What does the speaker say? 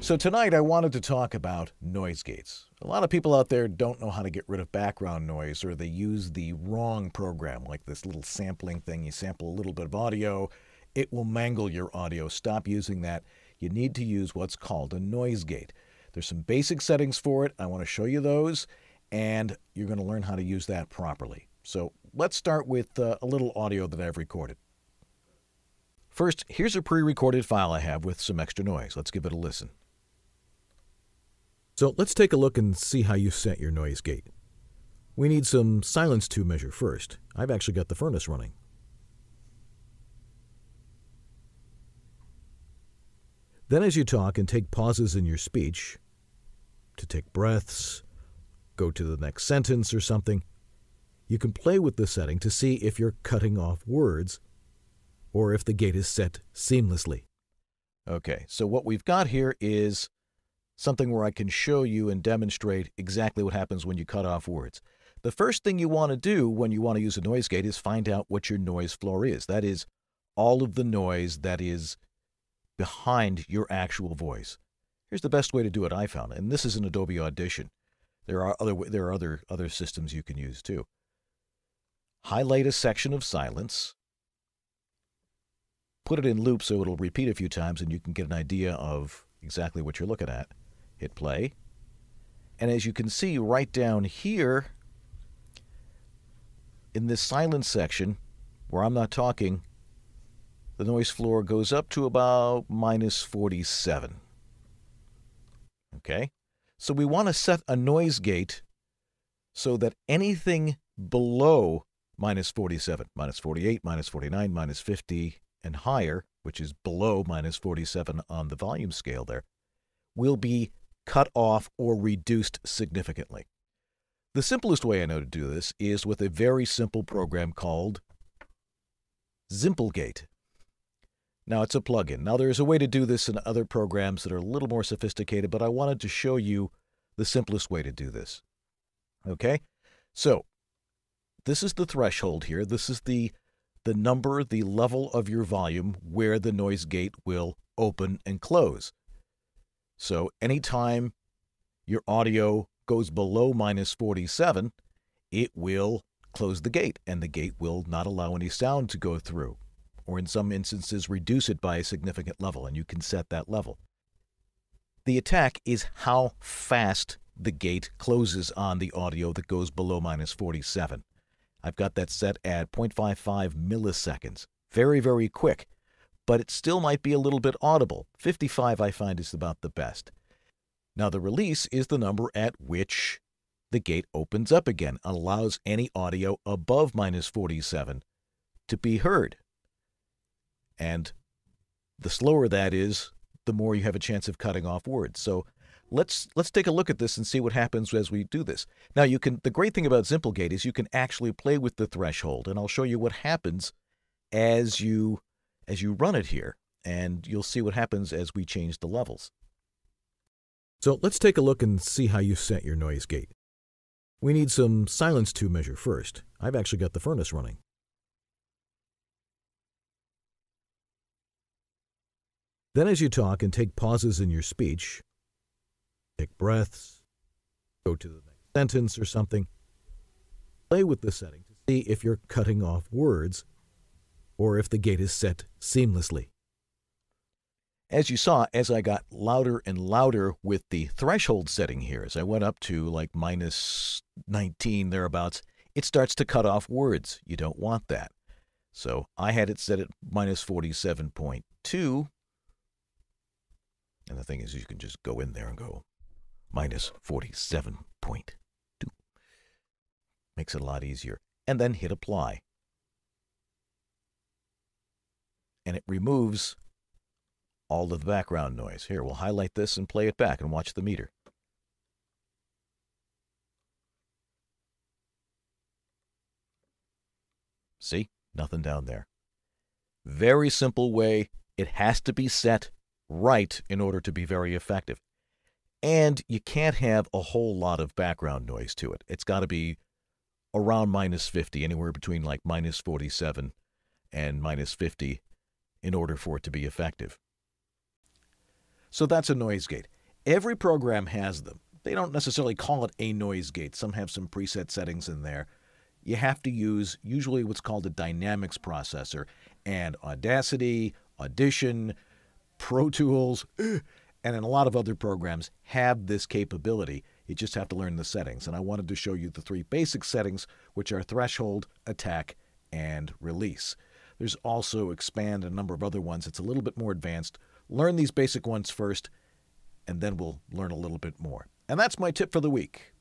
So tonight I wanted to talk about noise gates. A lot of people out there don't know how to get rid of background noise, or they use the wrong program, like this little sampling thing. You sample a little bit of audio, it will mangle your audio. Stop using that. You need to use what's called a noise gate. There's some basic settings for it. I want to show you those, and you're going to learn how to use that properly. So let's start with a little audio that I've recorded. First, here's a pre-recorded file I have with some extra noise. Let's give it a listen. So let's take a look and see how you set your noise gate. We need some silence to measure first. I've actually got the furnace running. Then as you talk and take pauses in your speech, to take breaths, go to the next sentence or something, you can play with the setting to see if you're cutting off words or if the gate is set seamlessly. Okay, so what we've got here is something where I can show you and demonstrate exactly what happens when you cut off words. The first thing you want to do when you want to use a noise gate is find out what your noise floor is. That is, all of the noise that is behind your actual voice. Here's the best way to do it I found, and this is in Adobe Audition. There are other systems you can use too. Highlight a section of silence. Put it in loop so it'll repeat a few times and you can get an idea of exactly what you're looking at. Hit play. And as you can see right down here, in this silence section, where I'm not talking, the noise floor goes up to about -47. Okay? So we want to set a noise gate so that anything below -47, -48, -49, -50, and higher, which is below -47 on the volume scale there, will be cut off or reduced significantly. The simplest way I know to do this is with a very simple program called Zimplegate. Now, it's a plugin. Now, there's a way to do this in other programs that are a little more sophisticated, but I wanted to show you the simplest way to do this. Okay? So, this is the threshold here. This is the number, the level of your volume where the noise gate will open and close. So anytime your audio goes below -47, it will close the gate, and the gate will not allow any sound to go through, or in some instances reduce it by a significant level, and you can set that level. The attack is how fast the gate closes on the audio that goes below -47. I've got that set at 0.55 milliseconds. Very, very quick, but it still might be a little bit audible. 55 I find is about the best. Now the release is the number at which the gate opens up again and allows any audio above -47 to be heard. And the slower that is, the more you have a chance of cutting off words. So let's take a look at this and see what happens as we do this. Now the great thing about Zimplegate is you can actually play with the threshold, and I'll show you what happens as you run it here, and you'll see what happens as we change the levels. So let's take a look and see how you set your noise gate. We need some silence to measure first. I've actually got the furnace running. Then as you talk and take pauses in your speech, take breaths, go to the next sentence or something, play with the setting to see if you're cutting off words or if the gate is set seamlessly. As you saw, as I got louder and louder with the threshold setting here, as I went up to like -19 thereabouts, it starts to cut off words. You don't want that. So I had it set at -47.2. And the thing is, you can just go in there and go -47.2. Makes it a lot easier. And then hit apply. And it removes all of the background noise. Here, we'll highlight this and play it back and watch the meter. See? Nothing down there. Very simple way. It has to be set right in order to be very effective. And you can't have a whole lot of background noise to it. It's got to be around -50, anywhere between like -47 and -50 in order for it to be effective. So that's a noise gate. Every program has them. They don't necessarily call it a noise gate. Some have some preset settings in there. You have to use usually what's called a dynamics processor, and Audacity, Audition, Pro Tools, and in a lot of other programs have this capability. You just have to learn the settings. And I wanted to show you the 3 basic settings, which are threshold, attack, and release. There's also expand and a number of other ones. It's a little bit more advanced. Learn these basic ones first, and then we'll learn a little bit more. And that's my tip for the week.